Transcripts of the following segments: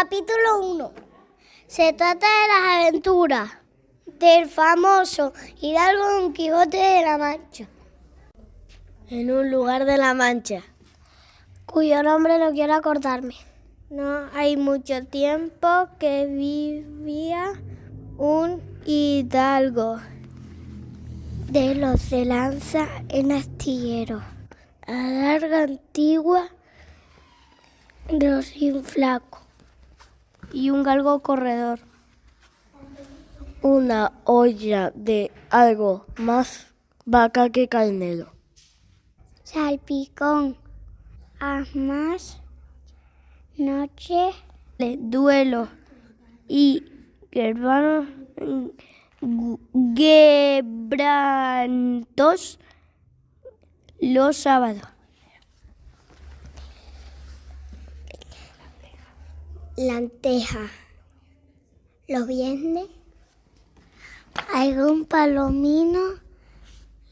Capítulo 1. Se trata de las aventuras del famoso hidalgo Don Quijote de la Mancha. En un lugar de la Mancha, cuyo nombre no quiero acordarme. No hay mucho tiempo que vivía un hidalgo de los de lanza en astillero, a larga antigua, grosín flaco y un galgo corredor. Una olla de algo más vaca que carnero. Salpicón, a más noche de duelo y quebrantos los sábados. Lenteja. Los viernes, algún palomino,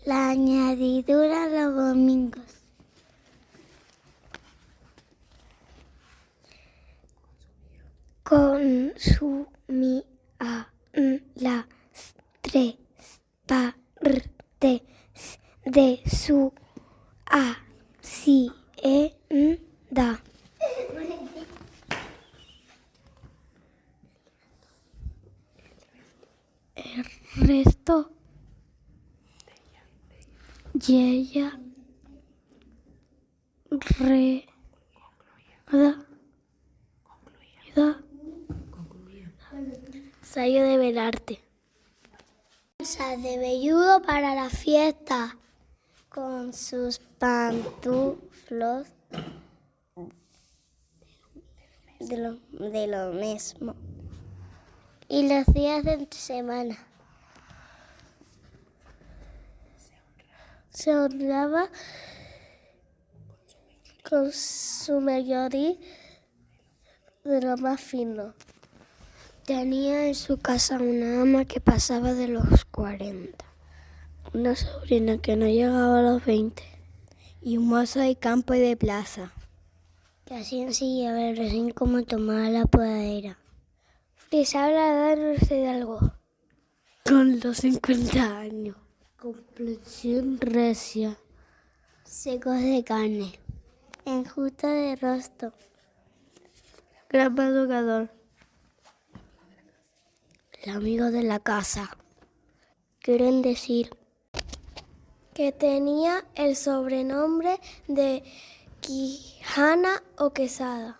la añadidura los domingos. Consumía las 3 partes de su hacienda. El resto y ella Sayo de velarte. Bolsas de velludo para la fiesta, con sus pantuflos de lo mismo. Y los días de entre semana se honraba con su mayoría de lo más fino. Tenía en su casa una ama que pasaba de los 40, una sobrina que no llegaba a los 20 y un mozo de campo y de plaza que así ensillaba el recién como tomaba la podadera. Frisaba la edad de algo. Con los 50 años, complexión recia, secos de carne, enjuto de rostro, gran madrugador, el amigo de la casa. Quieren decir que tenía el sobrenombre de Quijana o Quesada.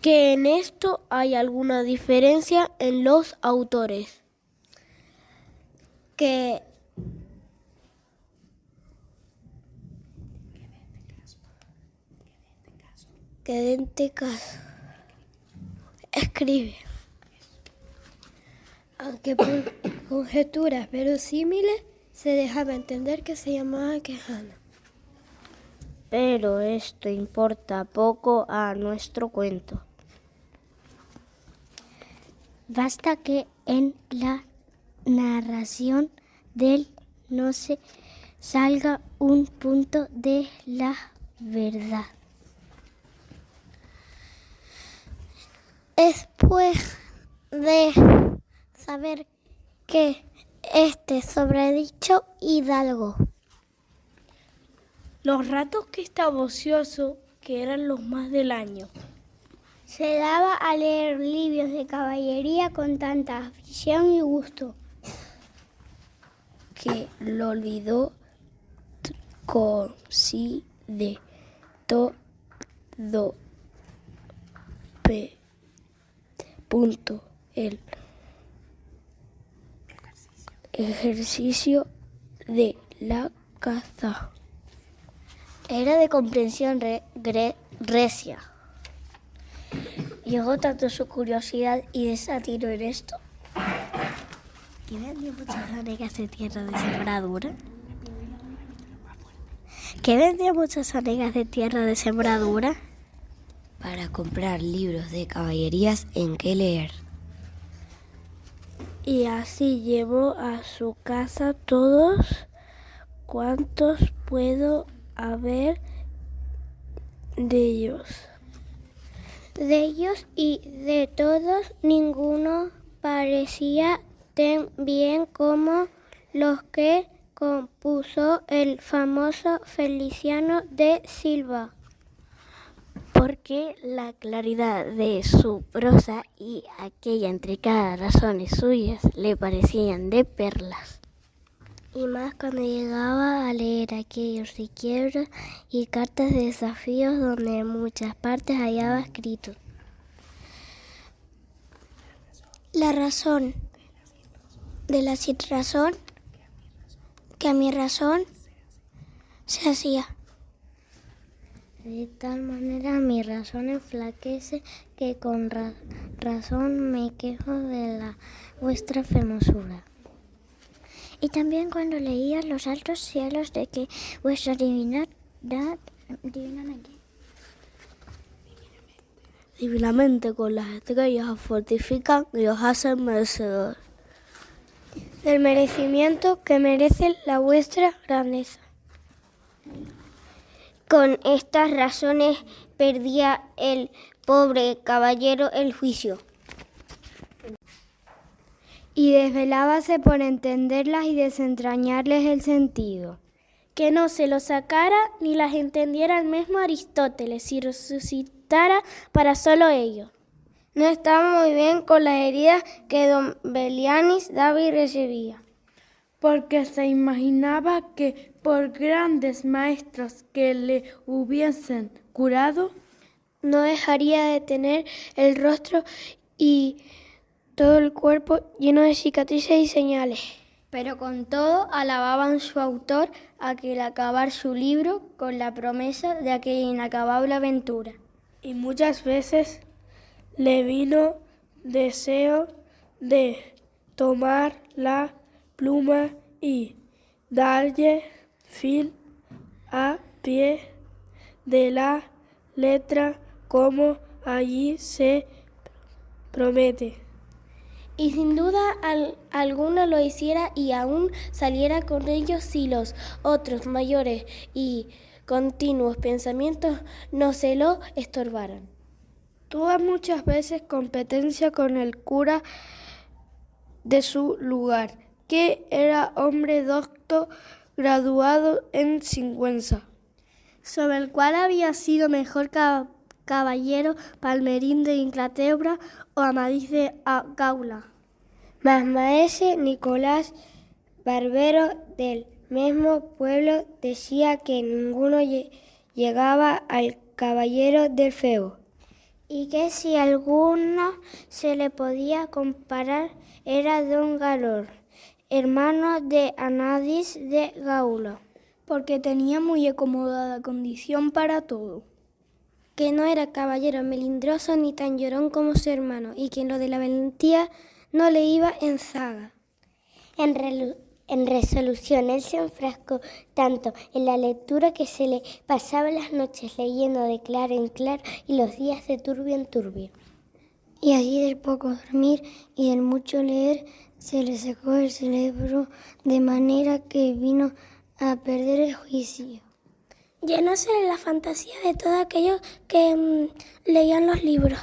Que en esto hay alguna diferencia en los autores. Que en este caso escribe, aunque por conjeturas verosímiles se dejaba entender que se llamaba Quijana. Pero esto importa poco a nuestro cuento. Basta que en la narración del no se salga un punto de la verdad. Después de saber que este sobredicho hidalgo, los ratos que estaba ocioso, que eran los más del año, se daba a leer libros de caballería con tanta afición y gusto que lo olvidó casi de todo punto el ejercicio de la caza. Era de comprensión recia. Llegó tanto su curiosidad y desatino en esto que vendió muchas anegas de tierra de sembradura. Para comprar libros de caballerías en que leer. Y así llevó a su casa todos cuantos puedo haber de ellos. De ellos y de todos, ninguno parecía tan bien como los que compuso el famoso Feliciano de Silva, porque la claridad de su prosa y aquella intricadas razones suyas le parecían de perlas. y más cuando llegaba a leer aquellos requiebros y cartas de desafíos donde en muchas partes hallaba escrito: la razón de la sin razón, que a mi razón se hacía. De tal manera mi razón enflaquece que con razón me quejo de la vuestra fermosura. Y también cuando leía los altos cielos de que vuestra Divinamente con las estrellas os fortifican y os hacen merecedores del merecimiento que merece la vuestra grandeza. Con estas razones perdía el pobre caballero el juicio, y desvelábase por entenderlas y desentrañarles el sentido, que no se lo sacara ni las entendiera el mismo Aristóteles si resucitara para solo ello. No estaba muy bien con las heridas que don Belianis daba y recibía, porque se imaginaba que por grandes maestros que le hubiesen curado, no dejaría de tener el rostro y todo el cuerpo lleno de cicatrices y señales. Pero con todo alababan su autor aquel acabar su libro con la promesa de aquella inacabable aventura. Y muchas veces le vino deseo de tomar la pluma y darle fin a pie de la letra como allí se promete. Y sin duda alguna lo hiciera y aún saliera con ellos si los otros mayores y continuos pensamientos no se lo estorbaran. Tuvo muchas veces competencia con el cura de su lugar, que era hombre docto graduado en Sigüenza, sobre el cual había sido mejor caballero Palmerín de Inglaterra o Amadís de Gaula. Mas maese Nicolás Barbero del mismo pueblo decía que ninguno llegaba al caballero del feo, y que si alguno se le podía comparar era don Galor, hermano de Amadís de Gaula, porque tenía muy acomodada condición para todo, que no era caballero melindroso ni tan llorón como su hermano, y que en lo de la valentía no le iba en zaga. En resolución él se enfrascó tanto en la lectura que se le pasaba las noches leyendo de claro en claro y los días de turbio en turbio. Y allí del poco dormir y del mucho leer se le secó el cerebro de manera que vino a perder el juicio. Llenóse de la fantasía de todo aquello que leían los libros,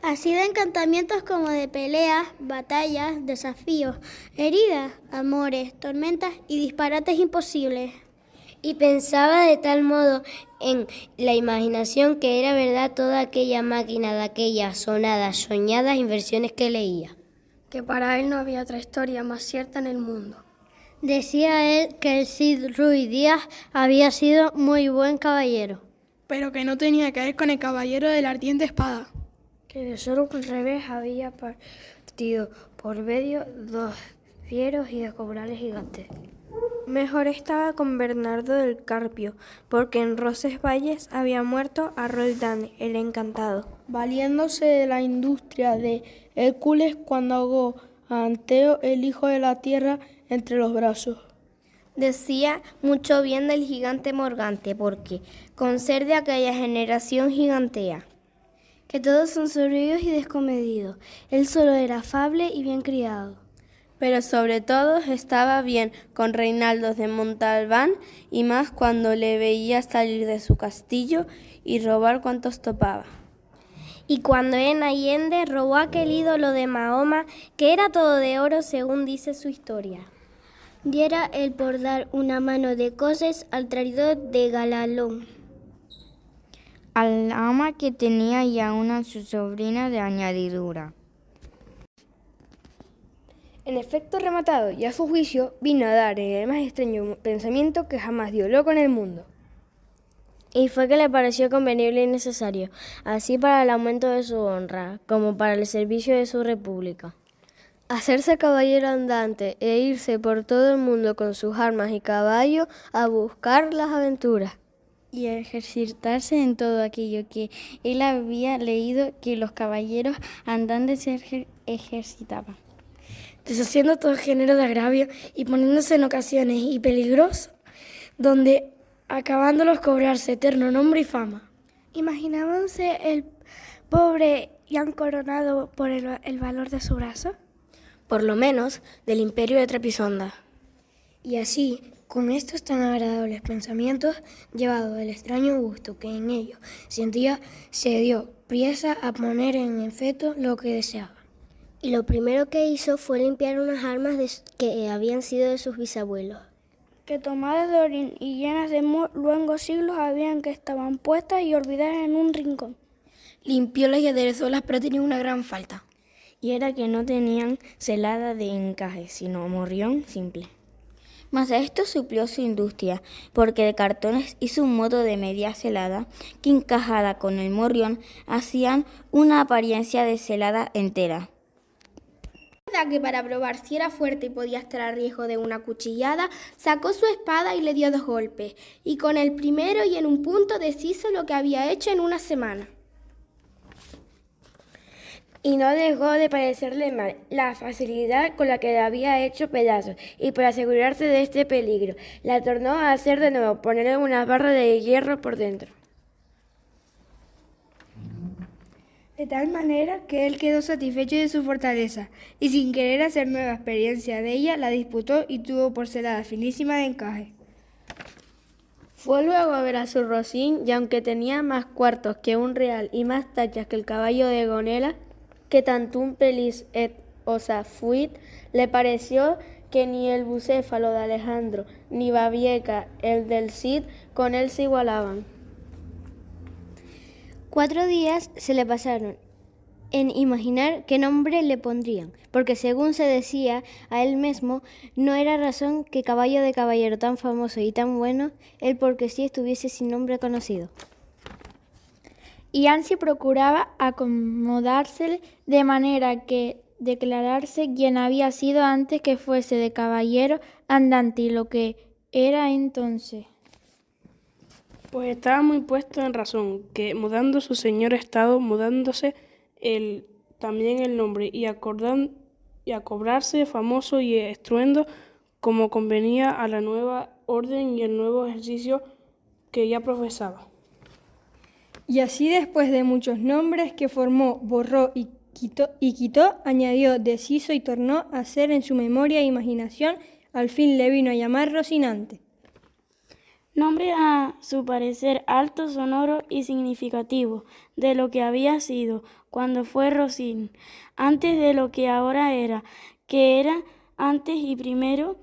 así de encantamientos como de peleas, batallas, desafíos, heridas, amores, tormentas y disparates imposibles. Y pensaba de tal modo en la imaginación que era verdad toda aquella máquina de aquellas sonadas, soñadas inversiones que leía, que para él no había otra historia más cierta en el mundo. Decía él que el Cid Ruy Díaz había sido muy buen caballero, pero que no tenía que ver con el caballero de la ardiente espada, que de solo un revés había partido por medio dos fieros y descomunales gigantes. Mejor estaba con Bernardo del Carpio, porque en Roncesvalles había muerto a Roldán, el encantado, valiéndose de la industria de Hércules cuando ahogó a Anteo, el hijo de la tierra, entre los brazos. Decía mucho bien del gigante Morgante, porque con ser de aquella generación gigantea, que todos son soberbios y descomedidos, él solo era afable y bien criado. Pero sobre todo estaba bien con Reinaldo de Montalbán, y más cuando le veía salir de su castillo y robar cuantos topaba. Y cuando en Allende robó aquel ídolo de Mahoma, que era todo de oro según dice su historia. Diera él por dar una mano de cosas al traidor de Galalón, al ama que tenía y a una su sobrina de añadidura. En efecto rematado, y a su juicio, vino a dar el más extraño pensamiento que jamás dio loco en el mundo. Y fue que le pareció convenible y necesario, así para el aumento de su honra, como para el servicio de su república, hacerse caballero andante e irse por todo el mundo con sus armas y caballo a buscar las aventuras. Y ejercitarse en todo aquello que él había leído que los caballeros andantes se ejercitaban, deshaciendo todo género de agravio y poniéndose en ocasiones y peligros, donde acabándolos cobrarse eterno nombre y fama. ¿Imaginábanse el pobre Ian coronado por el valor de su brazo? Por lo menos del imperio de Trapisonda. Y así, con estos tan agradables pensamientos, llevado el extraño gusto que en ellos sentía, se dio priesa a poner en efecto lo que deseaba. Y lo primero que hizo fue limpiar unas armas que habían sido de sus bisabuelos, que tomadas de orín y llenas de luengos siglos habían que estaban puestas y olvidadas en un rincón. Limpiólas y aderezólas, pero tenía una gran falta. Y era que no tenían celada de encaje, sino morrión simple. Mas a esto suplió su industria, porque de cartones hizo un modo de media celada, que encajada con el morrión, hacían una apariencia de celada entera. Que para probar si era fuerte y podía estar a riesgo de una cuchillada, sacó su espada y le dio 2 golpes, y con el primero y en un punto deshizo lo que había hecho en una semana. Y no dejó de parecerle mal la facilidad con la que la había hecho pedazos, y para asegurarse de este peligro, la tornó a hacer de nuevo, ponerle una barra de hierro por dentro. De tal manera que él quedó satisfecho de su fortaleza, y sin querer hacer nueva experiencia de ella, la disputó y tuvo por celada finísima de encaje. Fue luego a ver a su rocín, y aunque tenía más cuartos que un real y más tachas que el caballo de Gonela, que tantum pelis et osa fuit, le pareció que ni el bucéfalo de Alejandro, ni Babieca, el del Cid, con él se igualaban. 4 días se le pasaron en imaginar qué nombre le pondrían, porque según se decía a él mismo, no era razón que caballo de caballero tan famoso y tan bueno, él porque sí estuviese sin nombre conocido. Y Ansi procuraba acomodársele de manera que declararse quien había sido antes que fuese de caballero andante y lo que era entonces. Pues estaba muy puesto en razón, que mudando su señor estado, mudándose también el nombre, y a cobrarse famoso y estruendo, como convenía a la nueva orden y el nuevo ejercicio que ya profesaba. Y así después de muchos nombres que formó, borró y quitó, añadió, deshizo y tornó a hacer en su memoria e imaginación, al fin le vino a llamar Rocinante. Nombre a su parecer alto, sonoro y significativo de lo que había sido cuando fue Rocín, antes de lo que ahora era, que era antes y primero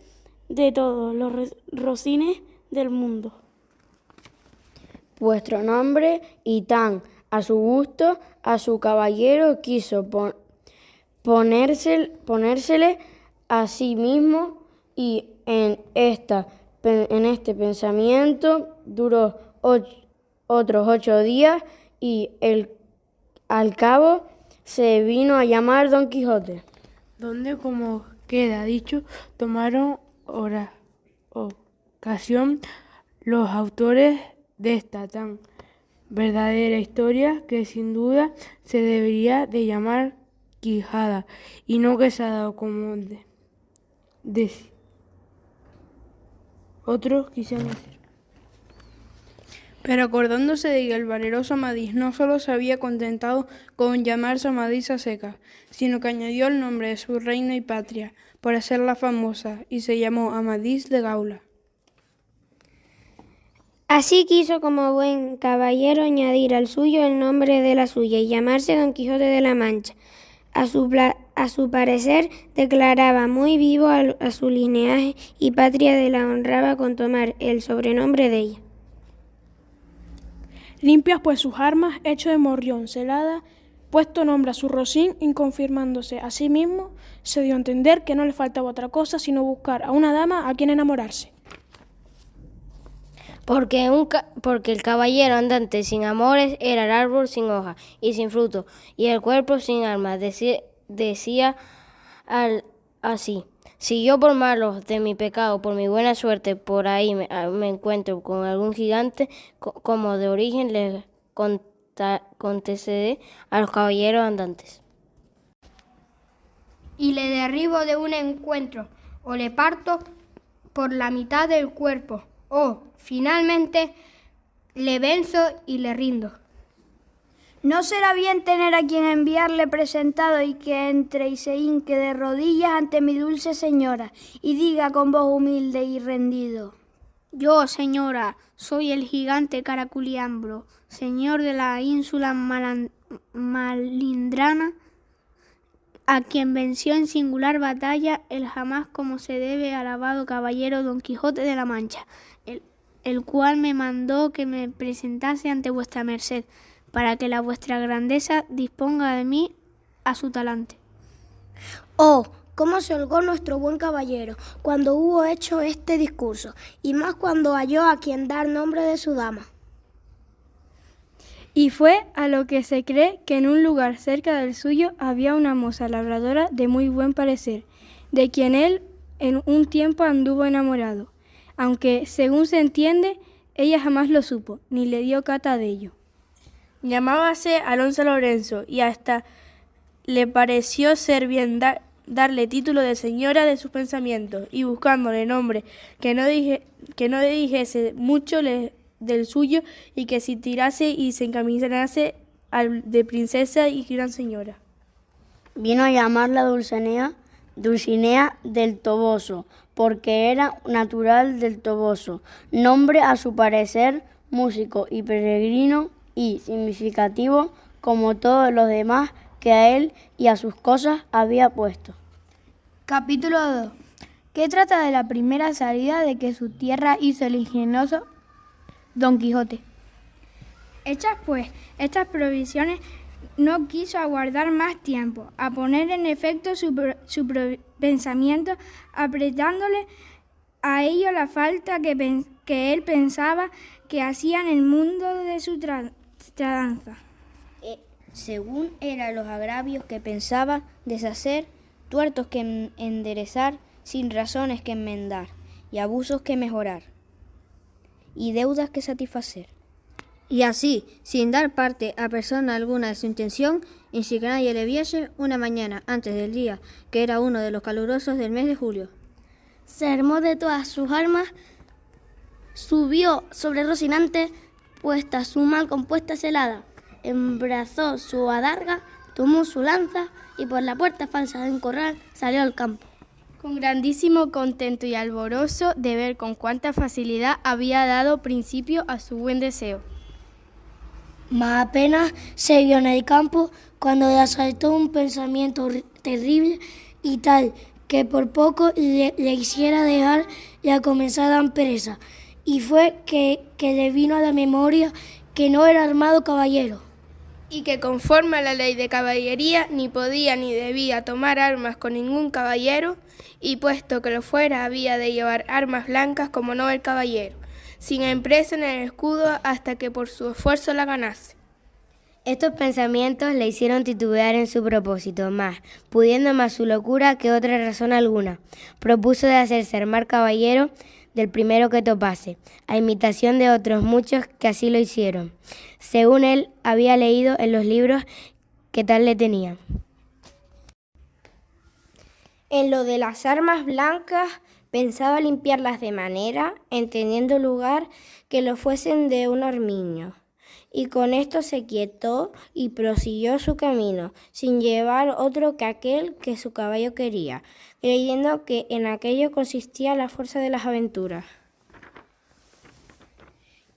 de todos los rocines del mundo. Vuestro nombre y tan a su gusto, a su caballero quiso ponérsele a sí mismo, y en este pensamiento duró otros 8 días, y al cabo se vino a llamar Don Quijote. Donde, como queda dicho, tomaron ocasión los autores de esta tan verdadera historia, que sin duda se debería de llamar Quijada y no Quesada, como otros quisieron decir. Pero acordándose de que el valeroso Amadís no solo se había contentado con llamarse Amadís a secas, sino que añadió el nombre de su reino y patria por hacerla famosa, y se llamó Amadís de Gaula. Así quiso como buen caballero añadir al suyo el nombre de la suya y llamarse Don Quijote de la Mancha. A su parecer declaraba muy vivo a su linaje y patria de la honraba con tomar el sobrenombre de ella. Limpias pues sus armas, hecho de morrión, celada, puesto nombre a su rocín y confirmándose a sí mismo, se dio a entender que no le faltaba otra cosa sino buscar a una dama a quien enamorarse. Porque el caballero andante sin amores era el árbol sin hoja y sin fruto, y el cuerpo sin alma. Decía así: si yo por malos de mi pecado, por mi buena suerte, por ahí me encuentro con algún gigante, como de origen le concederé a los caballeros andantes. Y le derribo de un encuentro, o le parto por la mitad del cuerpo, o, finalmente, le venzo y le rindo. ¿No será bien tener a quien enviarle presentado y que entre y se hinque de rodillas ante mi dulce señora y diga con voz humilde y rendido: yo, señora, soy el gigante Caraculiambro, señor de la ínsula Malindrana, a quien venció en singular batalla el jamás como se debe alabado caballero Don Quijote de la Mancha, el cual me mandó que me presentase ante vuestra merced, para que la vuestra grandeza disponga de mí a su talante. Oh, cómo se holgó nuestro buen caballero cuando hubo hecho este discurso, y más cuando halló a quien dar nombre de su dama. Y fue a lo que se cree que en un lugar cerca del suyo había una moza labradora de muy buen parecer, de quien él en un tiempo anduvo enamorado, aunque, según se entiende, ella jamás lo supo, ni le dio cata de ello. Llamábase Alonso Lorenzo, y hasta le pareció ser bien darle título de señora de sus pensamientos, y buscándole nombre que no dijese mucho del suyo, y que si tirase y se encaminase al de princesa y gran señora. Vino a llamarla Dulcinea del Toboso, porque era natural del Toboso, nombre a su parecer músico y peregrino y significativo como todos los demás que a él y a sus cosas había puesto. Capítulo 2. Que trata de la primera salida de que su tierra hizo el ingenioso Don Quijote. Hechas pues estas provisiones, no quiso aguardar más tiempo, a poner en efecto su pensamiento, apretándole a ello la falta que él pensaba que hacía en el mundo de su tranza. Según eran los agravios que pensaba deshacer, tuertos que enderezar, sin razones que enmendar, y abusos que mejorar, y deudas que satisfacer. Y así, sin dar parte a persona alguna de su intención, y sin que nadie le viese, una mañana antes del día, que era uno de los calurosos del mes de julio, Se armó de todas sus armas, subió sobre Rocinante, puesta su mal compuesta celada, embrazó su adarga, tomó su lanza y por la puerta falsa de un corral salió al campo. Con grandísimo contento y alborozo de ver con cuánta facilidad había dado principio a su buen deseo. Mas apenas se vio en el campo cuando le asaltó un pensamiento terrible y tal que por poco le hiciera dejar la comenzada empresa, y fue que le vino a la memoria que no era armado caballero, y que conforme a la ley de caballería ni podía ni debía tomar armas con ningún caballero, y puesto que lo fuera había de llevar armas blancas como no el caballero, sin empresa en el escudo hasta que por su esfuerzo la ganase. Estos pensamientos le hicieron titubear en su propósito, mas, pudiendo más su locura que otra razón alguna, propuso de hacerse armar caballero del primero que topase, a imitación de otros muchos que así lo hicieron, según él había leído en los libros que tal le tenían. En lo de las armas blancas pensaba limpiarlas de manera, en teniendo lugar que lo fuesen de un armiño. Y con esto se quietó y prosiguió su camino, sin llevar otro que aquel que su caballo quería, creyendo que en aquello consistía la fuerza de las aventuras.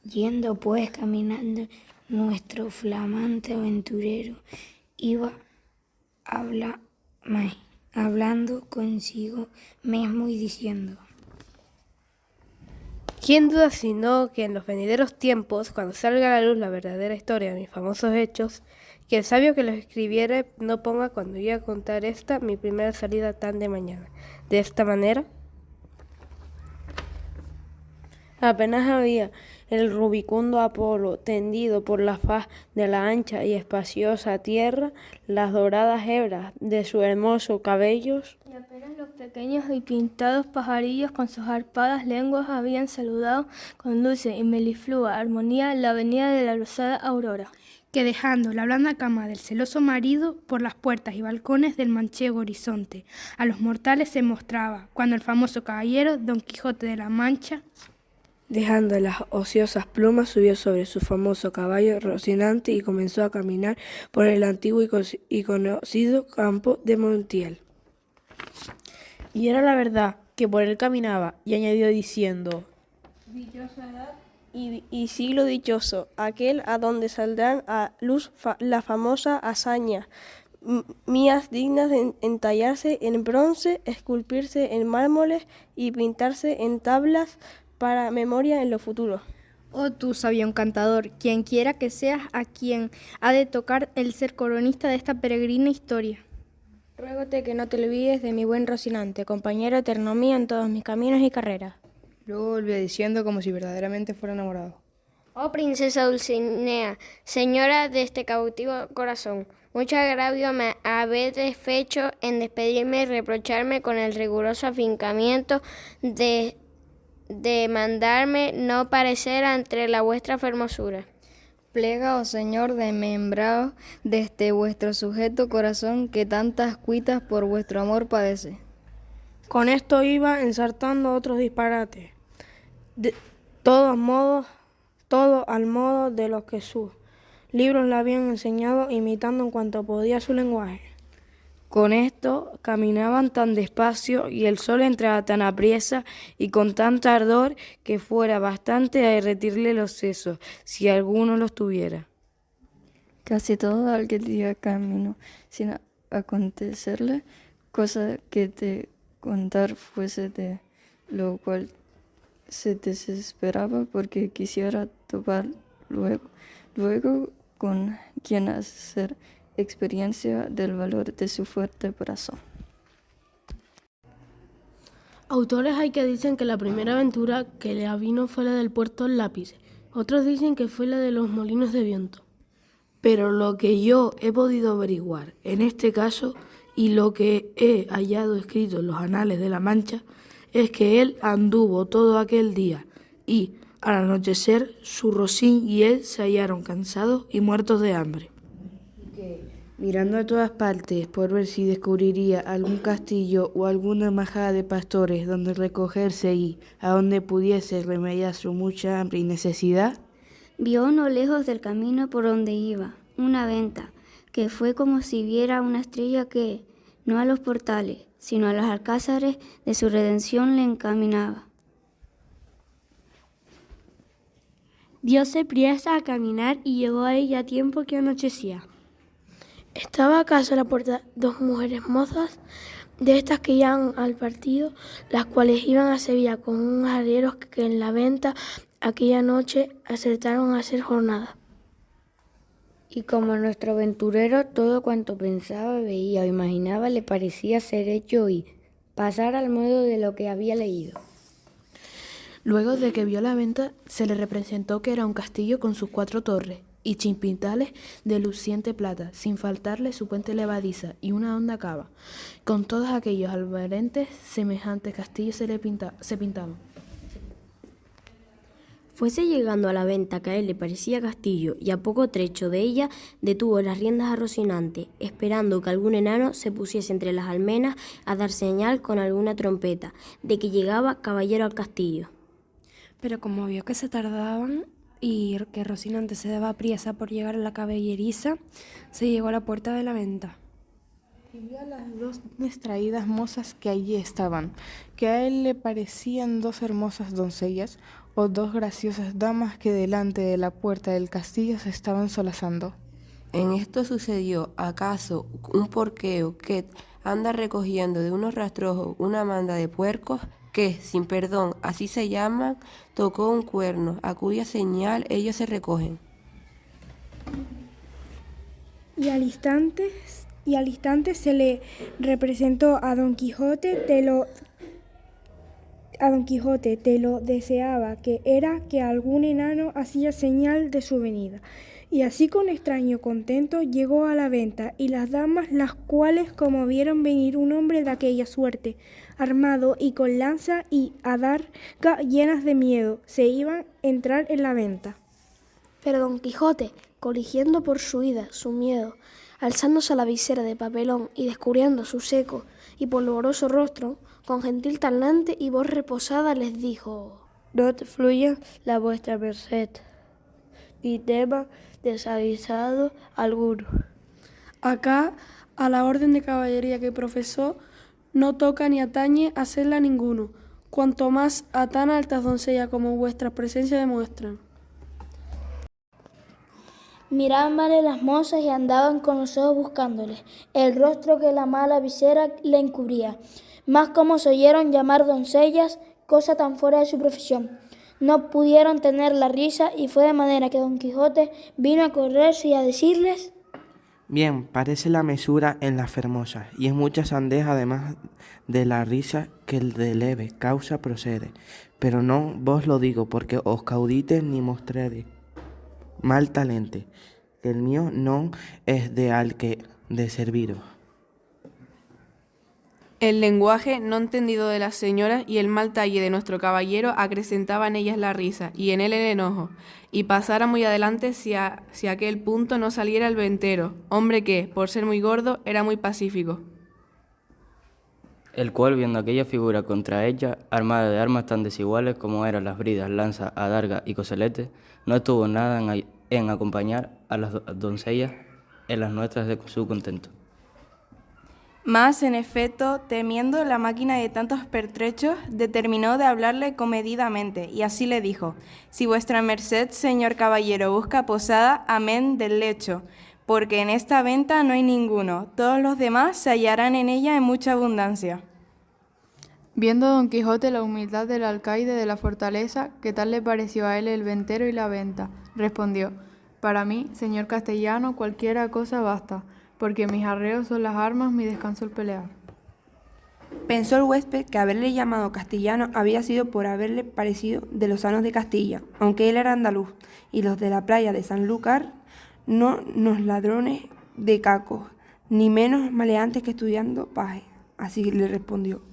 Yendo pues caminando, nuestro flamante aventurero iba hablando consigo mismo y diciendo: ¿Quién duda sino que en los venideros tiempos, cuando salga a la luz la verdadera historia de mis famosos hechos, que el sabio que los escribiere no ponga cuando yo a contar esta mi primera salida tan de mañana? De esta manera, apenas había el rubicundo Apolo tendido por la faz de la ancha y espaciosa tierra, las doradas hebras de sus hermosos cabellos, Y apenas los pequeños y pintados pajarillos con sus arpadas lenguas habían saludado con dulce y meliflua armonía la venida de la rosada aurora, que dejando la blanda cama del celoso marido por las puertas y balcones del manchego horizonte, a los mortales se mostraba, cuando el famoso caballero Don Quijote de la Mancha, dejando las ociosas plumas, subió sobre su famoso caballo Rocinante y comenzó a caminar por el antiguo y conocido campo de Montiel. Y era la verdad que por él caminaba, y añadió diciendo: Dichosa edad y siglo dichoso, aquel a donde saldrán a luz la famosa hazaña, mías dignas de entallarse en bronce, esculpirse en mármoles y pintarse en tablas para memoria en lo futuro. Oh tú, sabio encantador, quien quiera que seas a quien ha de tocar el ser coronista de esta peregrina historia. Ruégote que no te olvides de mi buen Rocinante, compañero eterno mío en todos mis caminos y carreras. Luego volvió diciendo como si verdaderamente fuera enamorado: Oh princesa Dulcinea, señora de este cautivo corazón, mucho agravio me habéis fecho en despedirme y reprocharme con el riguroso afincamiento de mandarme no parecer ante la vuestra fermosura. Plega, oh señor, desmembraos de este vuestro sujeto corazón que tantas cuitas por vuestro amor padece. Con esto iba ensartando otros disparates, de todos modos, todo al modo de los que sus libros le habían enseñado, imitando en cuanto podía su lenguaje. Con esto caminaban tan despacio y el sol entraba tan apriesa y con tanta ardor que fuera bastante a derretirle los sesos, si alguno los tuviera. Casi todo aquel día camino sin acontecerle cosa que te contar fuese, de lo cual se desesperaba porque quisiera topar luego con quien hacer experiencia del valor de su fuerte corazón. Autores hay que dicen que la primera aventura que le avino fue la del puerto del lápiz, otros dicen que fue la de los molinos de viento. Pero lo que yo he podido averiguar en este caso y lo que he hallado escrito en los anales de la Mancha es que él anduvo todo aquel día y, al anochecer, su Rocín y él se hallaron cansados y muertos de hambre. Mirando a todas partes por ver si descubriría algún castillo o alguna majada de pastores donde recogerse y a donde pudiese remediar su mucha hambre y necesidad, vio no lejos del camino por donde iba una venta, que fue como si viera una estrella que, no a los portales, sino a los alcázares de su redención le encaminaba. Dióse priesa a caminar y llegó a ella a tiempo que anochecía. Estaba acaso a la puerta dos mujeres mozas, de estas que iban al partido, las cuales iban a Sevilla con unos arrieros que en la venta aquella noche acertaron a hacer jornada. Y como nuestro aventurero todo cuanto pensaba, veía o imaginaba le parecía ser hecho y pasar al modo de lo que había leído. Luego de que vio la venta, se le representó que era un castillo con sus 4 torres y chimpintales de luciente plata, sin faltarle su puente levadiza y una honda cava. Con todos aquellos albarentes, semejantes castillos se pintaban. Fuese llegando a la venta que a él le parecía castillo y a poco trecho de ella detuvo las riendas a Rocinante, esperando que algún enano se pusiese entre las almenas a dar señal con alguna trompeta de que llegaba caballero al castillo. Pero como vio que se tardaban y que Rocinante se daba priesa por llegar a la caballeriza, se llegó a la puerta de la venta. Y vio a las 2 distraídas mozas que allí estaban, que a él le parecían 2 hermosas doncellas, o dos graciosas damas que delante de la puerta del castillo se estaban solazando. En esto sucedió, acaso, un porqueo que anda recogiendo de unos rastrojos una manda de puercos que, sin perdón, así se llaman, tocó un cuerno, a cuya señal ellos se recogen. Y al instante se le representó a Don Quijote, te lo deseaba, que era que algún enano hacía señal de su venida. Y así con extraño contento llegó a la venta, y las damas, las cuales como vieron venir un hombre de aquella suerte, armado y con lanza y adarga llenas de miedo, se iban a entrar en la venta. Pero Don Quijote, coligiendo por su ida su miedo, alzándose a la visera de papelón y descubriendo su seco y polvoroso rostro, con gentil talante y voz reposada les dijo: No te fluya la vuestra merced, ni tema desavisado alguno. Acá, a la orden de caballería que profesó, no toca ni atañe hacerla ninguno, cuanto más a tan altas doncellas como vuestra presencia demuestran. Mirábanle las mozas y andaban con los ojos buscándoles el rostro que la mala visera le encubría. Mas como se oyeron llamar doncellas, cosa tan fuera de su profesión, no pudieron tener la risa, y fue de manera que Don Quijote vino a correrse y a decirles: Bien, parece la mesura en las fermosas, y es mucha sandeja además de la risa que el de leve causa procede. Pero no vos lo digo porque os caudite ni mostrede mal talente, que el mío no es de al que de serviros. El lenguaje no entendido de las señoras y el mal talle de nuestro caballero acrecentaba en ellas la risa y en él el enojo, y pasara muy adelante si aquel punto no saliera el ventero, hombre que, por ser muy gordo, era muy pacífico. El cual, viendo aquella figura contra ella, armada de armas tan desiguales como eran las bridas, lanza, adarga y coseletes, no estuvo nada en acompañar a las doncellas en las nuestras de su contento. Mas, en efecto, temiendo la máquina de tantos pertrechos, determinó de hablarle comedidamente, y así le dijo: Si vuestra merced, señor caballero, busca posada, amén del lecho, porque en esta venta no hay ninguno, todos los demás se hallarán en ella en mucha abundancia. Viendo Don Quijote la humildad del alcaide de la fortaleza, que tal le pareció a él el ventero y la venta, respondió: Para mí, señor castellano, cualquiera cosa basta, porque mis arreos son las armas, mi descanso el pelear. Pensó el huésped que haberle llamado castellano había sido por haberle parecido de los sanos de Castilla, aunque él era andaluz, y los de la playa de Sanlúcar no nos ladrones de cacos, ni menos maleantes que estudiando paje. Así le respondió: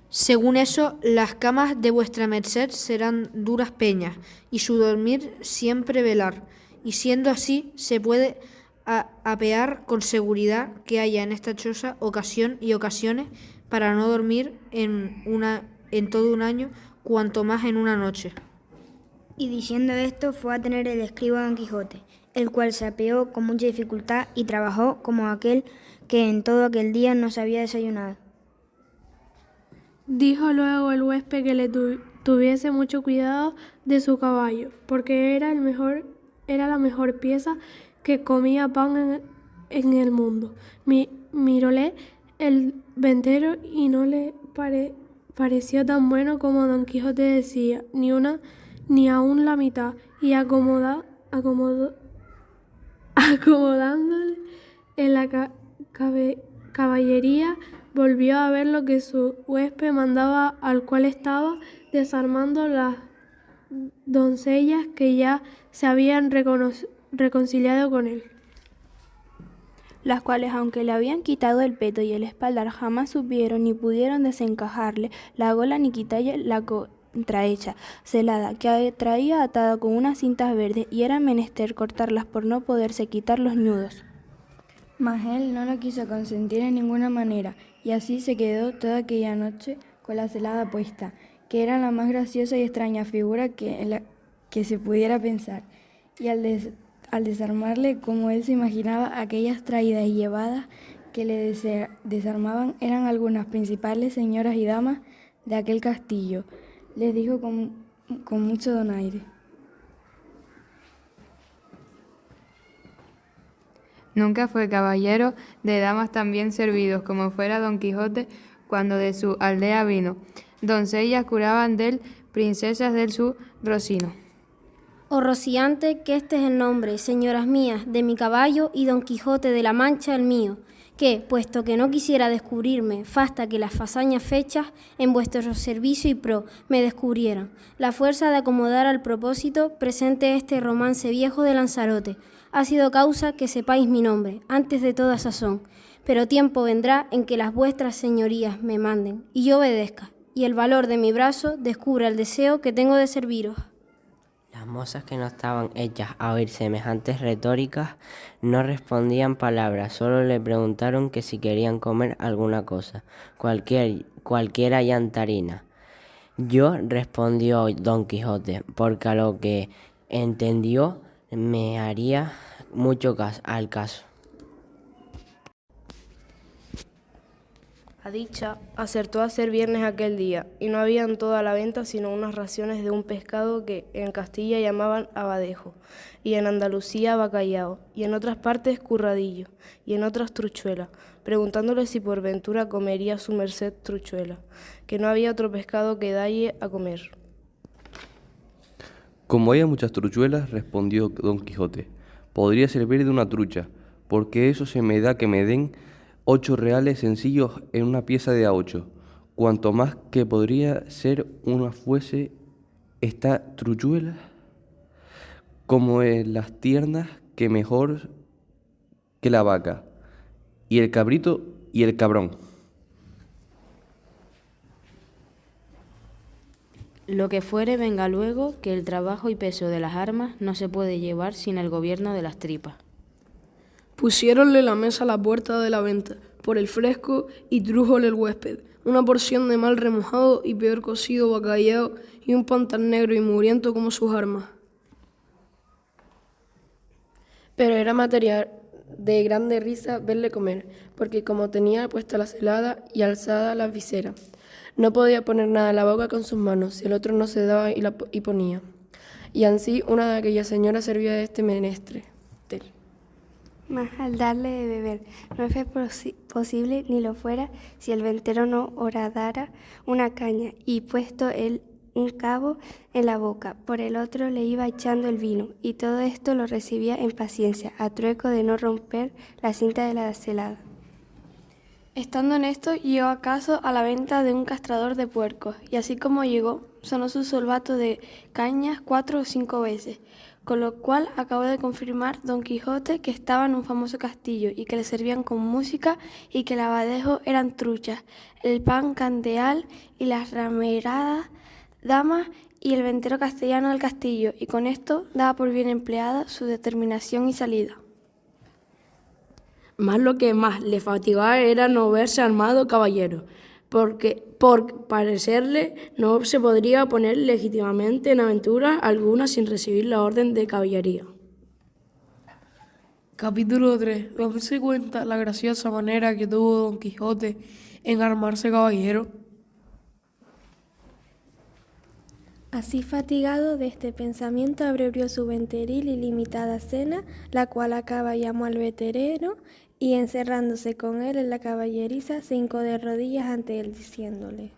Según eso, las camas de vuestra merced serán duras peñas, y su dormir siempre velar, y siendo así se puede apear con seguridad que haya en esta choza ocasión y ocasiones para no dormir en todo un año, cuanto más en una noche. Y diciendo esto fue a tener el escriba Don Quijote, el cual se apeó con mucha dificultad y trabajó como aquel que en todo aquel día no se había desayunado. Dijo luego el huésped que le tuviese mucho cuidado de su caballo, porque era la mejor pieza que comía pan en el mundo. Miróle el ventero y no le pareció tan bueno como Don Quijote decía, ni aun la mitad, y acomodándole en la caballería, volvió a ver lo que su huésped mandaba, al cual estaba desarmando las doncellas que ya se habían reconciliado con él, las cuales, aunque le habían quitado el peto y el espaldar, jamás supieron ni pudieron desencajarle la gola ni quitarle la contrahecha celada, que traía atada con unas cintas verdes, y era menester cortarlas por no poderse quitar los nudos. Mas él no lo quiso consentir en ninguna manera, y así se quedó toda aquella noche con la celada puesta, que era la más graciosa y extraña figura que se pudiera pensar, y al desarmarle, como él se imaginaba, aquellas traídas y llevadas que le desarmaban eran algunas principales señoras y damas de aquel castillo. Les dijo con mucho donaire. Nunca fue caballero de damas tan bien servidos como fuera Don Quijote cuando de su aldea vino. Doncellas curaban de él, princesas del su Rocino. Oh Rociante, que este es el nombre, señoras mías, de mi caballo y Don Quijote de la Mancha el mío, que, puesto que no quisiera descubrirme, fasta que las fazañas fechas en vuestro servicio y pro me descubrieran, la fuerza de acomodar al propósito presente este romance viejo de Lanzarote, ha sido causa que sepáis mi nombre, antes de toda sazón, pero tiempo vendrá en que las vuestras señorías me manden, y yo obedezca, y el valor de mi brazo descubra el deseo que tengo de serviros. Las mozas que no estaban hechas a oír semejantes retóricas no respondían palabras, solo le preguntaron que si querían comer alguna cosa, cualquiera llantarina. Yo, respondió Don Quijote, porque a lo que entendió me haría mucho al caso. A dicha acertó a ser viernes aquel día, y no había en toda la venta sino unas raciones de un pescado que en Castilla llamaban abadejo, y en Andalucía bacallao, y en otras partes curradillo, y en otras truchuela, preguntándole si por ventura comería su merced truchuela, que no había otro pescado que dalle a comer. Como haya muchas truchuelas, respondió Don Quijote, podría servir de una trucha, porque eso se me da que me den 8 reales sencillos en una pieza de a8, cuanto más que podría ser una fuese esta truchuela, como en las tiernas que mejor que la vaca, y el cabrito y el cabrón. Lo que fuere venga luego, que el trabajo y peso de las armas no se puede llevar sin el gobierno de las tripas. Pusiéronle la mesa a la puerta de la venta, por el fresco, y trújole el huésped una porción de mal remojado y peor cocido bacallao y un pan tan negro y mugriento como sus armas. Pero era material de grande risa verle comer, porque como tenía puesta la celada y alzada la visera, no podía poner nada en la boca con sus manos, si el otro no se daba y ponía. Y ansí una de aquellas señoras servía de este menester. Mas al darle de beber no fue posible ni lo fuera si el ventero no horadara una caña y puesto él un cabo en la boca, por el otro le iba echando el vino, y todo esto lo recibía en paciencia, a trueco de no romper la cinta de la celada. Estando en esto, llegó acaso a la venta de un castrador de puercos, y así como llegó, sonó su solvato de cañas 4 o 5 veces, con lo cual acabó de confirmar Don Quijote que estaba en un famoso castillo y que le servían con música y que el abadejo eran truchas, el pan candeal y las rameradas damas y el ventero castellano del castillo, y con esto daba por bien empleada su determinación y salida. Más lo que más le fatigaba era no verse armado caballero, porque por parecerle no se podría poner legítimamente en aventura alguna sin recibir la orden de caballería. Capítulo 3. ¿Dónde se cuenta la graciosa manera que tuvo Don Quijote en armarse caballero? Así fatigado de este pensamiento abrevió su venteril y limitada cena, la cual acaba llamó al veterano, y encerrándose con él en la caballeriza, se hincó de rodillas ante él, diciéndole: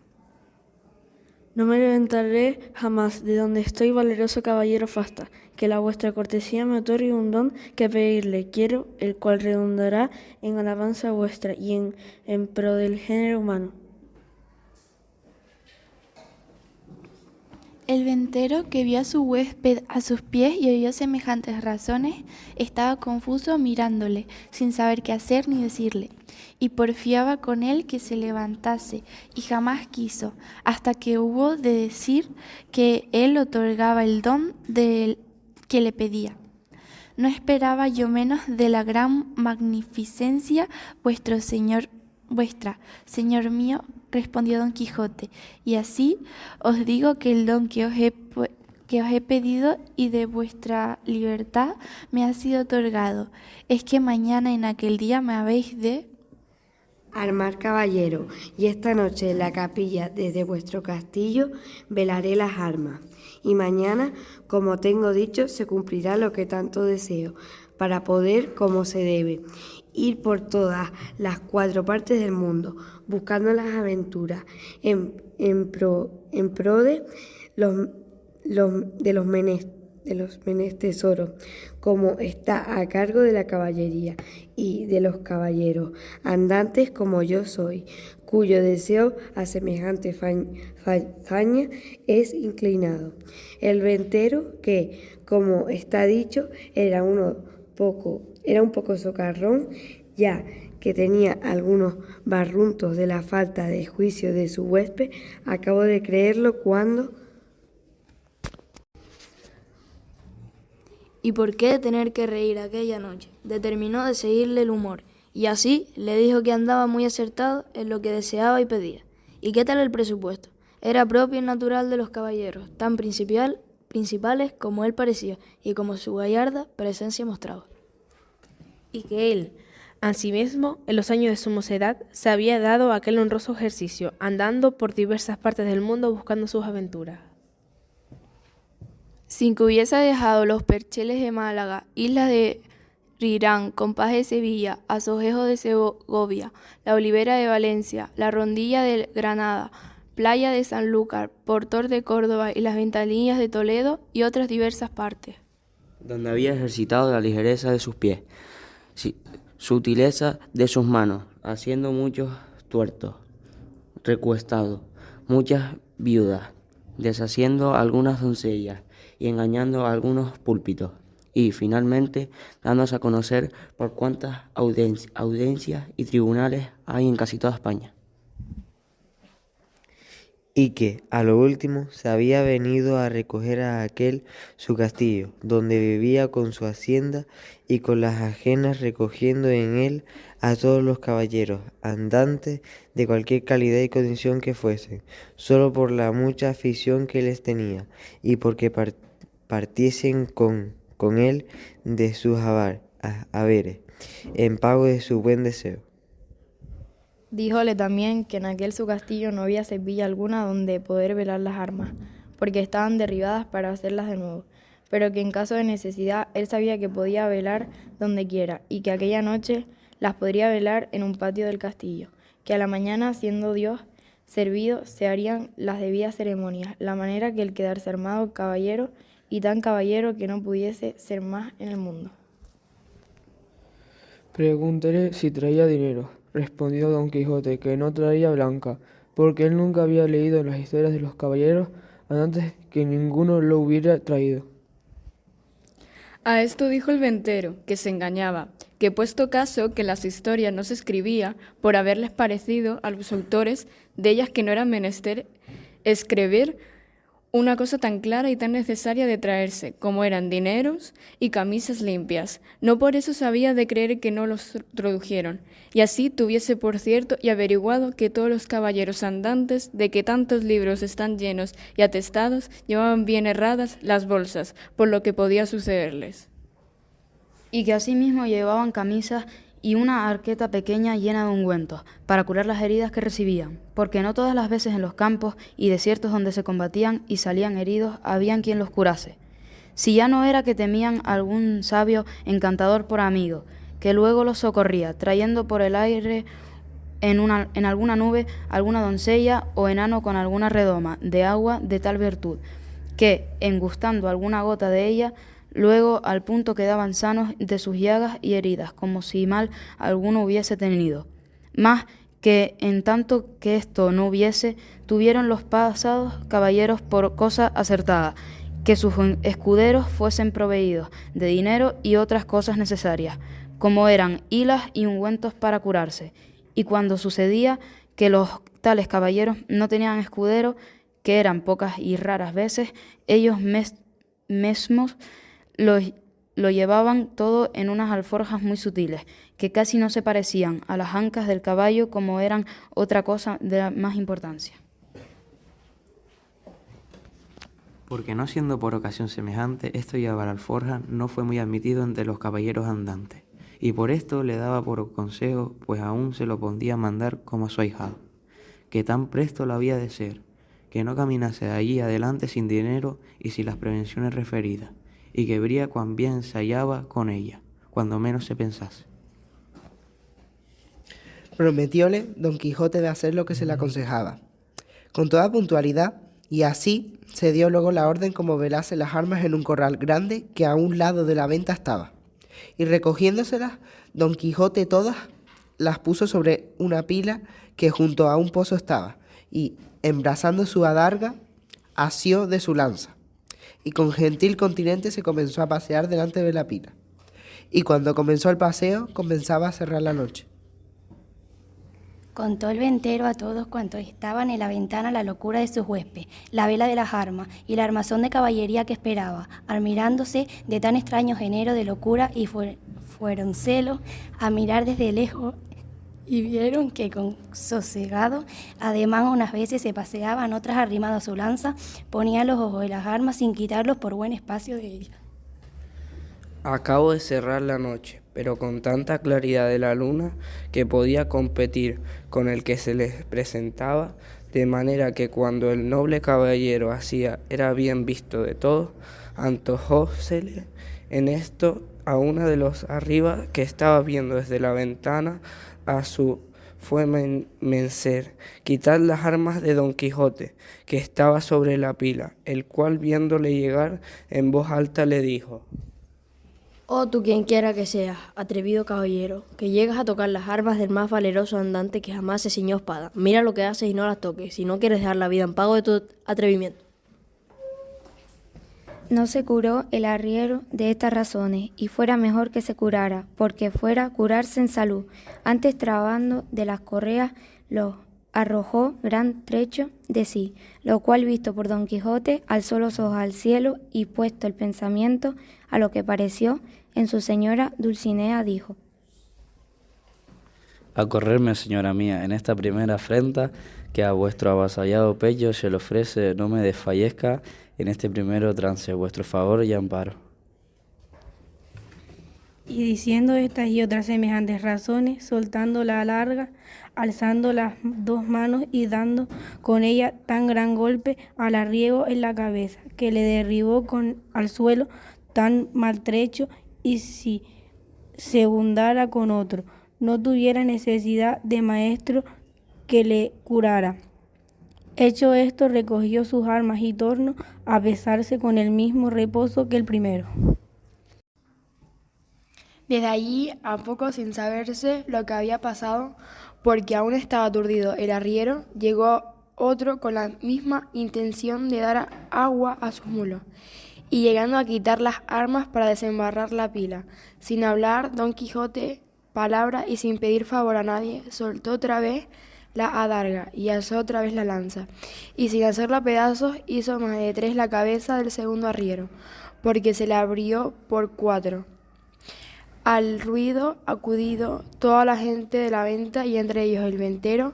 No me levantaré jamás de donde estoy, valeroso caballero Fasta, que la vuestra cortesía me otorgue un don que pedirle quiero, el cual redundará en alabanza vuestra y en pro del género humano. El ventero, que vio a su huésped a sus pies y oyó semejantes razones, estaba confuso mirándole, sin saber qué hacer ni decirle, y porfiaba con él que se levantase, y jamás quiso, hasta que hubo de decir que él otorgaba el don que le pedía. No esperaba yo menos de la gran magnificencia vuestra, señor mío, respondió Don Quijote, y así os digo que el don que os he pedido y de vuestra libertad me ha sido otorgado. Es que mañana en aquel día me habéis de armar caballero, y esta noche en la capilla desde vuestro castillo velaré las armas, y mañana, como tengo dicho, se cumplirá lo que tanto deseo, para poder, como se debe, ir por todas las 4 partes del mundo, buscando las aventuras en pro de los menestesoros, como está a cargo de la caballería y de los caballeros andantes como yo soy, cuyo deseo a semejante faña es inclinado. El ventero, que, como está dicho, era un poco socarrón, ya que tenía algunos barruntos de la falta de juicio de su huésped, acabó de creerlo cuando... ¿Y por qué tener que reír aquella noche? Determinó de seguirle el humor, y así le dijo que andaba muy acertado en lo que deseaba y pedía. ¿Y qué tal el presupuesto? Era propio y natural de los caballeros, tan principales como él parecía, y como su gallarda presencia mostraba. Y que él, asimismo, en los años de su mocedad, se había dado aquel honroso ejercicio, andando por diversas partes del mundo buscando sus aventuras. Sin que hubiese dejado los percheles de Málaga, islas de Rirán, Compás de Sevilla, Azojejo de Segovia, la Olivera de Valencia, la Rondilla de Granada, Playa de Sanlúcar, Portor de Córdoba y las Ventanillas de Toledo y otras diversas partes. Donde había ejercitado la ligereza de sus pies, sutileza de sus manos, haciendo muchos tuertos, recuestados, muchas viudas, deshaciendo algunas doncellas y engañando a algunos púlpitos, y finalmente dándose a conocer por cuantas audiencias y tribunales hay en casi toda España. Y que, a lo último, se había venido a recoger a aquel su castillo, donde vivía con su hacienda y con las ajenas, recogiendo en él a todos los caballeros andantes de cualquier calidad y condición que fuesen, solo por la mucha afición que les tenía, y porque partiesen con él de sus haberes, en pago de su buen deseo. Díjole también que en aquel su castillo no había servilla alguna donde poder velar las armas, porque estaban derribadas para hacerlas de nuevo, pero que en caso de necesidad él sabía que podía velar donde quiera, y que aquella noche las podría velar en un patio del castillo, que a la mañana, siendo Dios servido, se harían las debidas ceremonias, la manera que el quedarse armado caballero, y tan caballero que no pudiese ser más en el mundo. Pregúntele si traía dinero, respondió Don Quijote, que no traía blanca, porque él nunca había leído en las historias de los caballeros andantes que ninguno lo hubiera traído. A esto dijo el ventero, que se engañaba, que puesto caso que las historias no se escribía por haberles parecido a los autores de ellas que no eran menester escribir una cosa tan clara y tan necesaria de traerse, como eran dineros y camisas limpias. No por eso sabía de creer que no los tradujeron, y así tuviese por cierto y averiguado que todos los caballeros andantes, de que tantos libros están llenos y atestados, llevaban bien erradas las bolsas, por lo que podía sucederles. Y que asimismo llevaban camisas y una arqueta pequeña llena de ungüentos, para curar las heridas que recibían, porque no todas las veces en los campos y desiertos donde se combatían y salían heridos, habían quien los curase. Si ya no era que temían algún sabio encantador por amigo, que luego los socorría, trayendo por el aire en alguna nube alguna doncella o enano con alguna redoma de agua de tal virtud, que, engustando alguna gota de ella, luego al punto quedaban sanos de sus llagas y heridas, como si mal alguno hubiese tenido. Mas que en tanto que esto no hubiese, tuvieron los pasados caballeros por cosa acertada, que sus escuderos fuesen proveídos de dinero y otras cosas necesarias, como eran hilas y ungüentos para curarse. Y cuando sucedía que los tales caballeros no tenían escudero, que eran pocas y raras veces, ellos mesmos lo llevaban todo en unas alforjas muy sutiles, que casi no se parecían a las ancas del caballo, como eran otra cosa de más importancia. Porque no siendo por ocasión semejante, esto llevar alforja no fue muy admitido entre los caballeros andantes, y por esto le daba por consejo, pues aún se lo podía mandar como a su ahijado, que tan presto lo había de ser, que no caminase de allí adelante sin dinero y sin las prevenciones referidas, y que vería cuán bien se hallaba con ella, cuando menos se pensase. Prometióle Don Quijote de hacer lo que se le aconsejaba, con toda puntualidad, y así se dio luego la orden como velase las armas en un corral grande que a un lado de la venta estaba. Y recogiéndoselas, Don Quijote todas las puso sobre una pila que junto a un pozo estaba, y, embrazando su adarga, asió de su lanza, y con gentil continente se comenzó a pasear delante de la pila. Y cuando comenzó el paseo, comenzaba a cerrar la noche. Contó el ventero a todos cuantos estaban en la ventana la locura de su huésped, la vela de las armas y la armazón de caballería que esperaba, admirándose de tan extraño género de locura, y fuéronselos a mirar desde lejos, y vieron que con sosegado ademán unas veces se paseaban, otras arrimado a su lanza, ponía los ojos de las armas sin quitarlos por buen espacio de ella. Acabo de cerrar la noche, pero con tanta claridad de la luna que podía competir con el que se les presentaba, de manera que cuando el noble caballero hacía era bien visto de todos, antojósele en esto a una de los arriba que estaba viendo desde la ventana a su fue menester quitar las armas de Don Quijote, que estaba sobre la pila, el cual viéndole llegar en voz alta le dijo: Oh, tú quien quiera que seas, atrevido caballero, que llegas a tocar las armas del más valeroso andante que jamás se ciñó espada. Mira lo que haces y no las toques, si no quieres dejar la vida en pago de tu atrevimiento. No se curó el arriero de estas razones, y fuera mejor que se curara, porque fuera curarse en salud. Antes, trabando de las correas, los arrojó gran trecho de sí, lo cual, visto por Don Quijote, alzó los ojos al cielo, y puesto el pensamiento a lo que pareció en su señora Dulcinea, dijo: A correrme, señora mía, en esta primera afrenta que a vuestro avasallado pecho se le ofrece, no me desfallezca en este primero trance, vuestro favor y amparo. Y diciendo estas y otras semejantes razones, soltando la larga, alzando las dos manos y dando con ella tan gran golpe al arriero en la cabeza, que le derribó al suelo tan maltrecho, y si se hundara con otro, no tuviera necesidad de maestro que le curara. Hecho esto, recogió sus armas y tornó a besarse con el mismo reposo que el primero. Desde allí, a poco sin saberse lo que había pasado, porque aún estaba aturdido el arriero, llegó otro con la misma intención de dar agua a sus mulos, y llegando a quitar las armas para desembarrar la pila. Sin hablar Don Quijote palabra y sin pedir favor a nadie, soltó otra vez la adarga y alzó otra vez la lanza, y sin hacerla pedazos hizo más de 3 la cabeza del segundo arriero, porque se la abrió por 4. Al ruido acudido toda la gente de la venta, y entre ellos el ventero.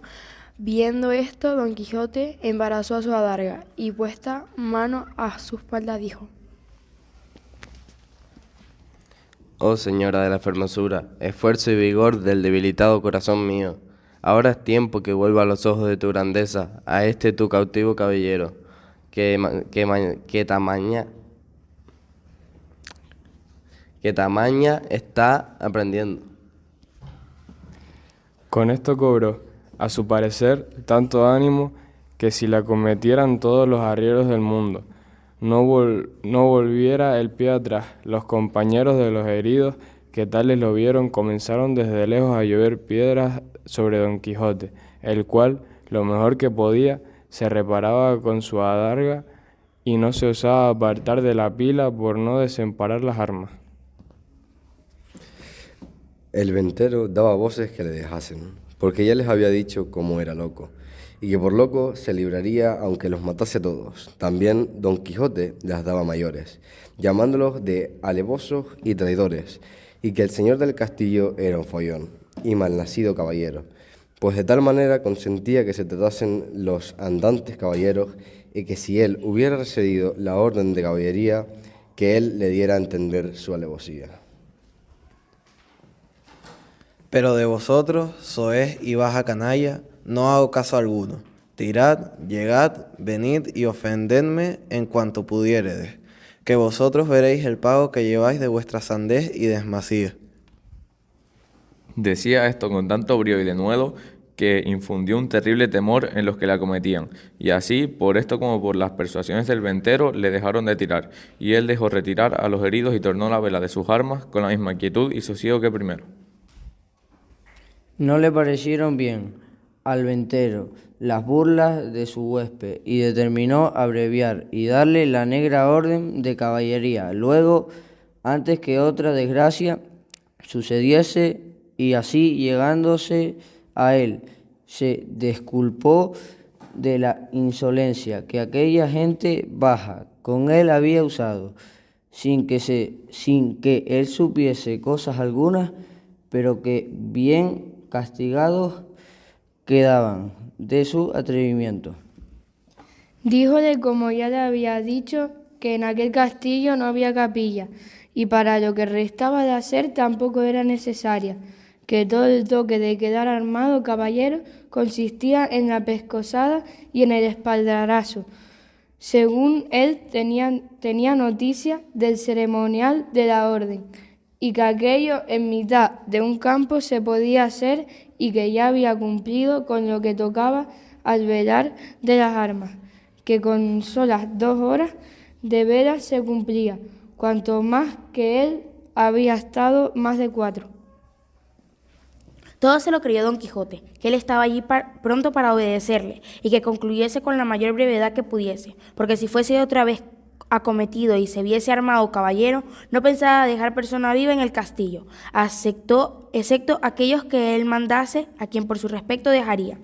Viendo esto, Don Quijote embarazó a su adarga, y puesta mano a su espalda dijo: Oh señora de la fermosura, esfuerzo y vigor del debilitado corazón mío, ahora es tiempo que vuelva a los ojos de tu grandeza a este tu cautivo caballero, que tamaña está aprendiendo. Con esto cobró, a su parecer, tanto ánimo que si la cometieran todos los arrieros del mundo, no volviera el pie atrás. Los compañeros de los heridos, que tales lo vieron, comenzaron desde lejos a llover piedras sobre Don Quijote, el cual, lo mejor que podía, se reparaba con su adarga y no se osaba apartar de la pila por no desemparar las armas. El ventero daba voces que le dejasen, porque ya les había dicho cómo era loco, y que por loco se libraría aunque los matase a todos. También Don Quijote las daba mayores, llamándolos de alevosos y traidores, y que el señor del castillo era un follón y malnacido caballero, pues de tal manera consentía que se tratasen los andantes caballeros, y que si él hubiera recedido la orden de caballería, que él le diera a entender su alevosía. Pero de vosotros, soez y baja canalla, no hago caso alguno, Tirad, llegad, venid y ofendedme en cuanto pudiéredes, que vosotros veréis el pago que lleváis de vuestra sandez y desmasía. Decía esto con tanto brío y denuedo que infundió un terrible temor en los que la cometían, y así, por esto como por las persuasiones del ventero, le dejaron de tirar, y él dejó retirar a los heridos y tornó la vela de sus armas con la misma quietud y sosiego que primero. No le parecieron bien al ventero las burlas de su huésped y determinó abreviar y darle la negra orden de caballería. Luego, antes que otra desgracia sucediese, y así llegándose a él, se disculpó de la insolencia que aquella gente baja con él había usado, sin que él supiese cosas algunas, pero que bien castigados quedaban de su atrevimiento. Díjole, como ya le había dicho, que en aquel castillo no había capilla, y para lo que restaba de hacer tampoco era necesaria, que todo el toque de quedar armado caballero consistía en la pescozada y en el espaldarazo. Según él tenía noticia del ceremonial de la orden, y que aquello en mitad de un campo se podía hacer, y que ya había cumplido con lo que tocaba al velar de las armas, que con solas 2 horas de vela se cumplía, cuanto más que él había estado más de 4. Todo se lo creyó Don Quijote, que él estaba allí pronto para obedecerle, y que concluyese con la mayor brevedad que pudiese, porque si fuese otra vez acometido y se viese armado caballero, no pensaba dejar persona viva en el castillo, excepto aquellos que él mandase, a quien por su respecto dejaría.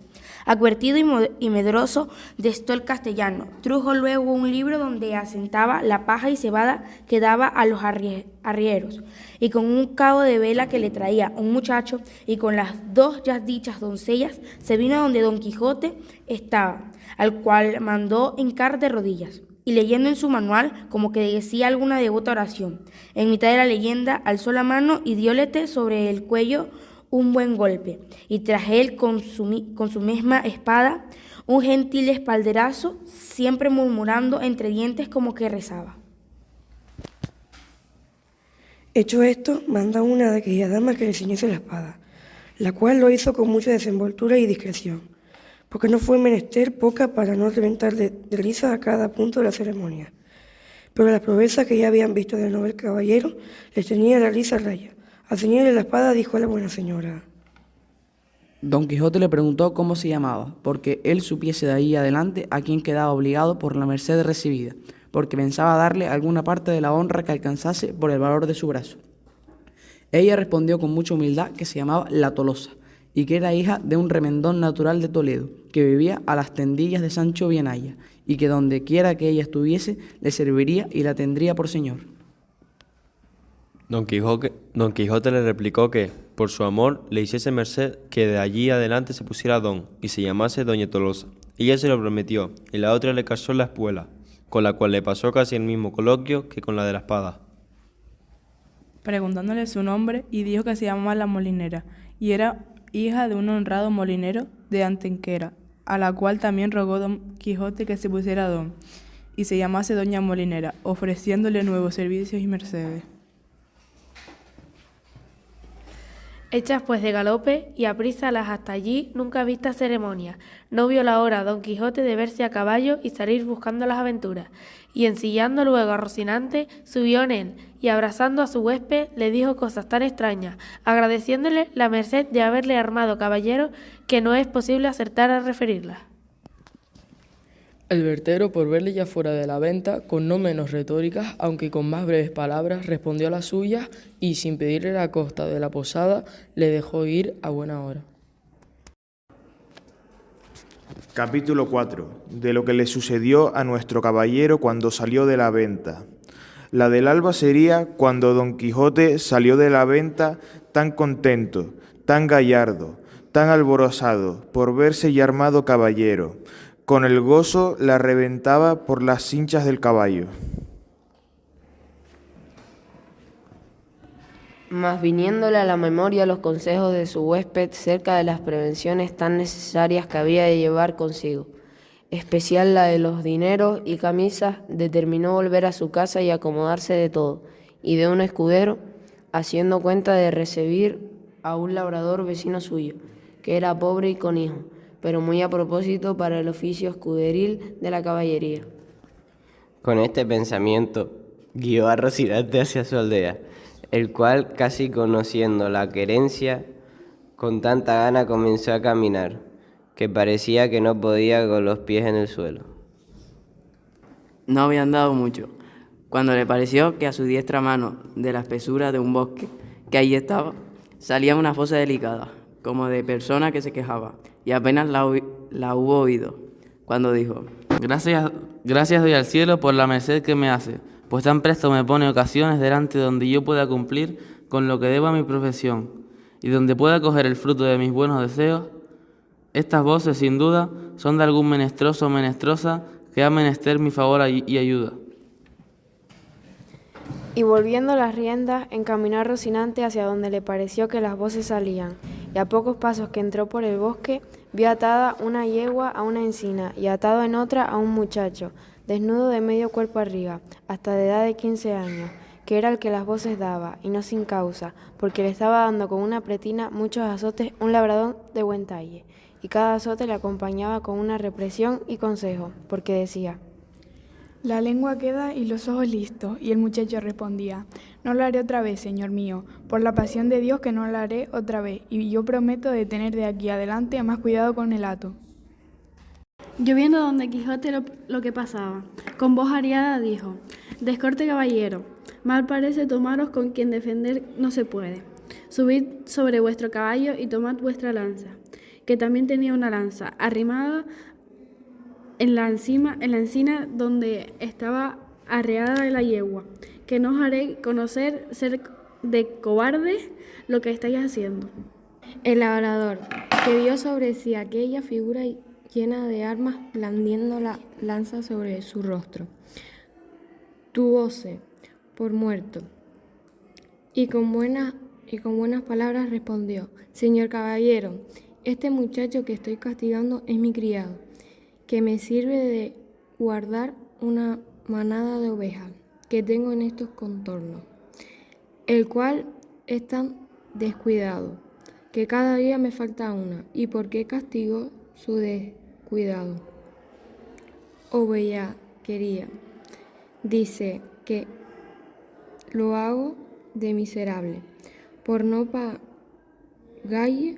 Advertido y medroso de esto el castellano, trujo luego un libro donde asentaba la paja y cebada que daba a los arrieros, y con un cabo de vela que le traía un muchacho, y con las 2 ya dichas doncellas, se vino a donde Don Quijote estaba, al cual mandó hincar de rodillas, y leyendo en su manual como que decía alguna devota oración. En mitad de la leyenda alzó la mano y diólete sobre el cuello un buen golpe, y tras él con su misma espada un gentil espalderazo, siempre murmurando entre dientes como que rezaba. Hecho esto, manda una de aquellas damas que le ciñese la espada, la cual lo hizo con mucha desenvoltura y discreción, porque no fue menester poca para no reventar de risa a cada punto de la ceremonia. Pero las proezas que ya habían visto del noble caballero les tenía la risa a raya. Al ceñirle la espada dijo a la buena señora: Don Quijote le preguntó cómo se llamaba, porque él supiese de ahí adelante a quién quedaba obligado por la merced recibida, porque pensaba darle alguna parte de la honra que alcanzase por el valor de su brazo. Ella respondió con mucha humildad que se llamaba La Tolosa, y que era hija de un remendón natural de Toledo, que vivía a las tendillas de Sancho Bienaya, y que donde quiera que ella estuviese, le serviría y la tendría por señor. Don Quijote le replicó que, por su amor, le hiciese merced que de allí adelante se pusiera don y se llamase Doña Tolosa. Ella se lo prometió, y la otra le casó la espuela, con la cual le pasó casi el mismo coloquio que con la de la espada. Preguntándole su nombre, y dijo que se llamaba La Molinera, y era hija de un honrado molinero de Antequera, a la cual también rogó Don Quijote que se pusiera don, y se llamase Doña Molinera, ofreciéndole nuevos servicios y mercedes. Hechas pues de galope y aprísalas hasta allí nunca vistas ceremonias, no vio la hora Don Quijote de verse a caballo y salir buscando las aventuras, y ensillando luego a Rocinante, subió en él, y abrazando a su huésped le dijo cosas tan extrañas, agradeciéndole la merced de haberle armado caballero, que no es posible acertar a referirlas. El vertero, por verle ya fuera de la venta, con no menos retóricas, aunque con más breves palabras, respondió a las suyas y, sin pedirle la costa de la posada, le dejó ir a buena hora. Capítulo 4. De lo que le sucedió a nuestro caballero cuando salió de la venta. La del alba sería cuando Don Quijote salió de la venta tan contento, tan gallardo, tan alborozado, por verse ya armado caballero. Con el gozo la reventaba por las cinchas del caballo. Mas viniéndole a la memoria los consejos de su huésped cerca de las prevenciones tan necesarias que había de llevar consigo, especial la de los dineros y camisas, determinó volver a su casa y acomodarse de todo, y de un escudero, haciendo cuenta de recibir a un labrador vecino suyo, que era pobre y con hijo, pero muy a propósito para el oficio escuderil de la caballería. Con este pensamiento guió a Rocinante hacia su aldea, el cual, casi conociendo la querencia, con tanta gana comenzó a caminar, que parecía que no podía con los pies en el suelo. No había andado mucho, cuando le pareció que a su diestra mano, de la espesura de un bosque que allí estaba, salía una voz delicada, como de persona que se quejaba, y apenas la hubo oído, cuando dijo: Gracias doy al cielo por la merced que me hace, pues tan presto me pone ocasiones delante donde yo pueda cumplir con lo que debo a mi profesión, y donde pueda coger el fruto de mis buenos deseos. Estas voces, sin duda, son de algún menestroso o menestrosa que ha menester mi favor y ayuda. Y volviendo las riendas, encaminó a Rocinante hacia donde le pareció que las voces salían, y a pocos pasos que entró por el bosque, vio atada una yegua a una encina y atado en otra a un muchacho, desnudo de medio cuerpo arriba, hasta de edad de 15 años, que era el que las voces daba, y no sin causa, porque le estaba dando con una pretina muchos azotes un labrador de buen talle, y cada azote le acompañaba con una represión y consejo, porque decía: La lengua queda y los ojos listos. Y el muchacho respondía: No lo haré otra vez, señor mío, por la pasión de Dios que no lo haré otra vez, y yo prometo de tener de aquí adelante más cuidado con el hato. Yo viendo a Don Quijote lo que pasaba, con voz ariada dijo: Descorte caballero, mal parece tomaros con quien defender no se puede. Subid sobre vuestro caballo y tomad vuestra lanza, que también tenía una lanza, arrimada en la encina donde estaba arreada la yegua, que no os haré conocer ser de cobardes lo que estáis haciendo. El labrador, que vio sobre sí aquella figura llena de armas blandiendo la lanza sobre su rostro, tuvose por muerto, y con buenas palabras respondió: Señor caballero, este muchacho que estoy castigando es mi criado, que me sirve de guardar una manada de ovejas que tengo en estos contornos, el cual es tan descuidado que cada día me falta una. ¿Y por qué castigo su descuidado? Oh bellaquería, dice que lo hago de miserable, por no pagalle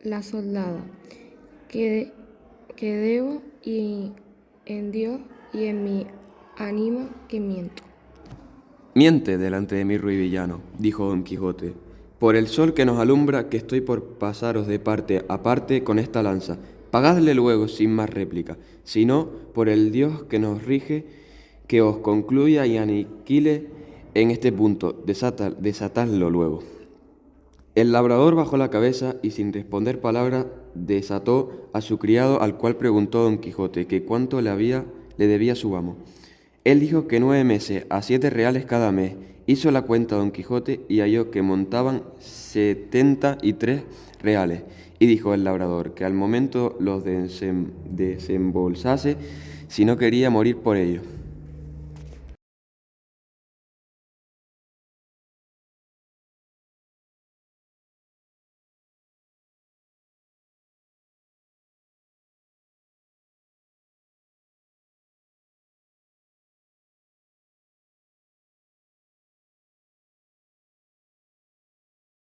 la soldada que debo, y en Dios y en mi ánima que miento. Miente delante de mí, ruin villano, dijo Don Quijote, por el sol que nos alumbra, que estoy por pasaros de parte a parte con esta lanza. Pagadle luego sin más réplica, sino por el Dios que nos rige, que os concluya y aniquile en este punto, desatadlo luego. El labrador bajó la cabeza y sin responder palabra desató a su criado, al cual preguntó Don Quijote que cuánto le debía su amo. Él dijo que 9 meses a 7 reales cada mes. Hizo la cuenta Don Quijote y halló que montaban 73 reales. Y dijo el labrador que al momento los desembolsase si no quería morir por ello.